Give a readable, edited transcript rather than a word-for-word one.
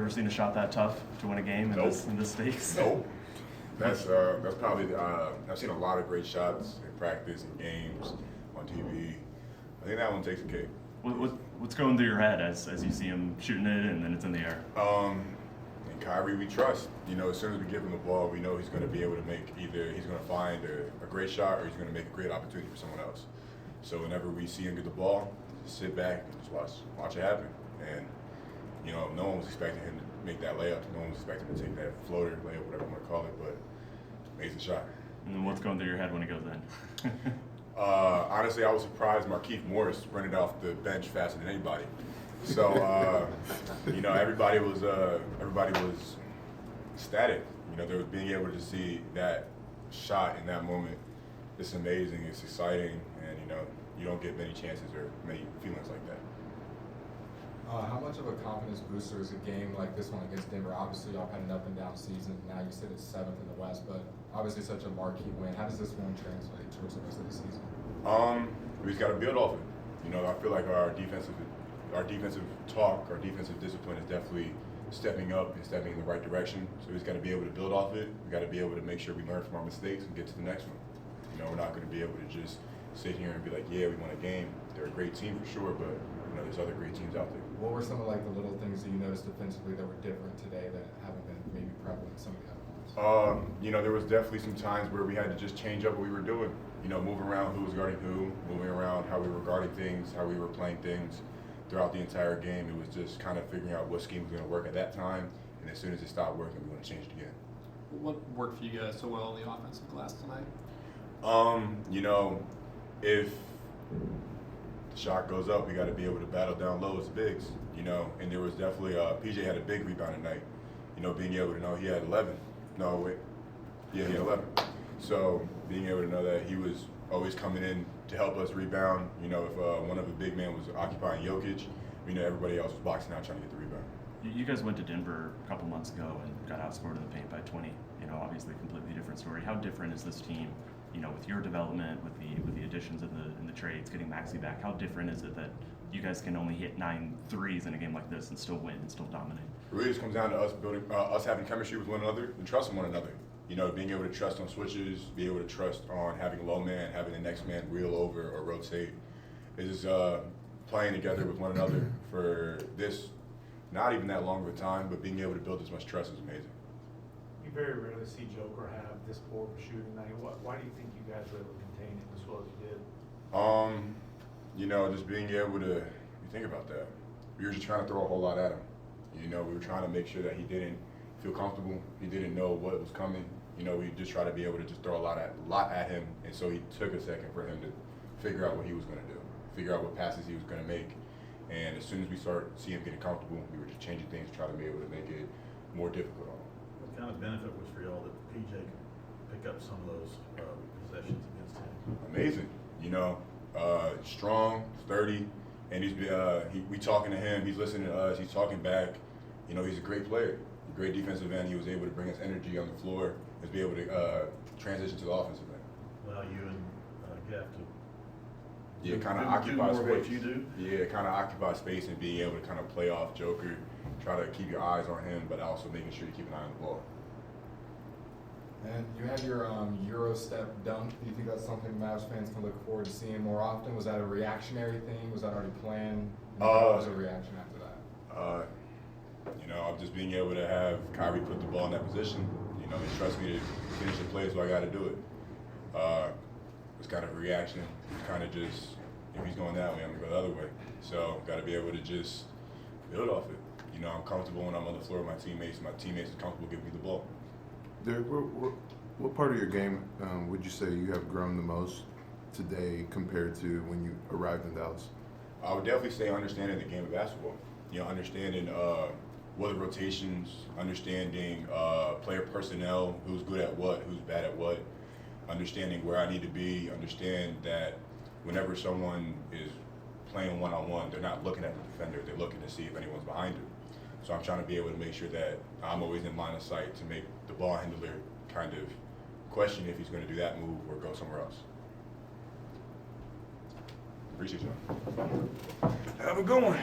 ever seen a shot that tough to win a game in, Nope. in this stakes? Nope. That's probably I've seen a lot of great shots in practice and games on TV. I think that one takes the cake. What's going through your head as you see him shooting it and then it's in the air? And Kyrie, we trust. As soon as we give him the ball, we know he's going to be able to make either he's going to find a great shot or he's going to make a great opportunity for someone else. So whenever we see him get the ball, just sit back and just watch it happen. And no one was expecting him to make that layup. No one was expecting him to take that floater layup, whatever you want to call it, but makes the shot. And then what's going through your head when it goes in? Honestly, I was surprised Markieff Morris sprinted off the bench faster than anybody. So, everybody was ecstatic. They were being able to see that shot in that moment. It's amazing. It's exciting, and you don't get many chances or many feelings like that. How much of a confidence booster is a game like this one against Denver? Obviously, y'all had an up and down season. Now you said it's 7th in the West, but obviously such a marquee win. How does this one translate towards the rest of the season? We just got to build off it. I feel like our defensive talk, our defensive discipline is definitely stepping up and stepping in the right direction. So we just got to be able to build off it. We got to be able to make sure we learn from our mistakes and get to the next one. We're not going to be able to just sit here and be like, yeah, we won a game. They're a great team for sure, but there's other great teams out there. What were some of the little things that you noticed defensively that were different today that haven't been maybe prevalent in some of the other ones? There was definitely some times where we had to just change up what we were doing. Moving around who was guarding who, moving around how we were guarding things, how we were playing things throughout the entire game. It was just kind of figuring out what scheme was going to work at that time, and as soon as it stopped working, we were going to change it again. What worked for you guys so well in the offensive glass tonight? If the shot goes up, we got to be able to battle down low as bigs, and there was definitely, PJ had a big rebound tonight, being able to know he had 11. No, wait. Yeah, he had 11. So being able to know that he was always coming in to help us rebound, if one of the big men was occupying Jokic, everybody else was boxing out trying to get the rebound. You guys went to Denver a couple months ago and got outscored in the paint by 20. Obviously a completely different story. How different is this team, with your development, with the additions in the trades, getting Maxey back? How different is it that you guys can only hit 9 threes in a game like this and still win and still dominate? It really just comes down to us building, us having chemistry with one another and trusting one another. Being able to trust on switches, be able to trust on having a low man, having the next man reel over or rotate. It's just playing together with one another for this, not even that long of a time, but being able to build this much trust is amazing. You very rarely see Joker have this poor of a shooting night. Why do you think you guys were able to contain it as well as you did? Just being able to, you think about that. We were just trying to throw a whole lot at him. We were trying to make sure that he didn't feel comfortable. He didn't know what was coming. We just try to be able to just throw a lot at him, and so he took a second for him to figure out what he was going to do, figure out what passes he was going to make. And as soon as we started to see him getting comfortable, we were just changing things to try to be able to make it more difficult on him. What kind of benefit was for y'all that PJ could pick up some of those possessions against him? Amazing, strong, sturdy, and we talking to him, he's listening to us, he's talking back. He's a great player, a great defensive end. He was able to bring us energy on the floor, was be able to transition to the offensive end. Well, you and Gaff to kind of do occupy more space. what you do. Yeah, kind of occupy space and being able to kind of play off Joker, try to keep your eyes on him, but also making sure you keep an eye on the ball. And you had your Euro step dunk. Do you think that's something Mavs fans can look forward to seeing more often? Was that a reactionary thing? Was that already planned? What was the reaction after that? Just being able to have Kyrie put the ball in that position. He trusts me to finish the play, so I got to do it. It's kind of a reaction. It's kind of just, if he's going that way, I'm going to go the other way. So got to be able to just build off it. I'm comfortable when I'm on the floor with my teammates. My teammates are comfortable giving me the ball. Dereck, what part of your game would you say you have grown the most today compared to when you arrived in Dallas? I would definitely say understanding the game of basketball. Understanding what the rotations, understanding player personnel, who's good at what, who's bad at what, understanding where I need to be, understand that whenever someone is playing one-on-one, they're not looking at the defender, they're looking to see if anyone's behind him. So I'm trying to be able to make sure that I'm always in line of sight to make the ball handler kind of question if he's going to do that move or go somewhere else. Appreciate you. Have a good one.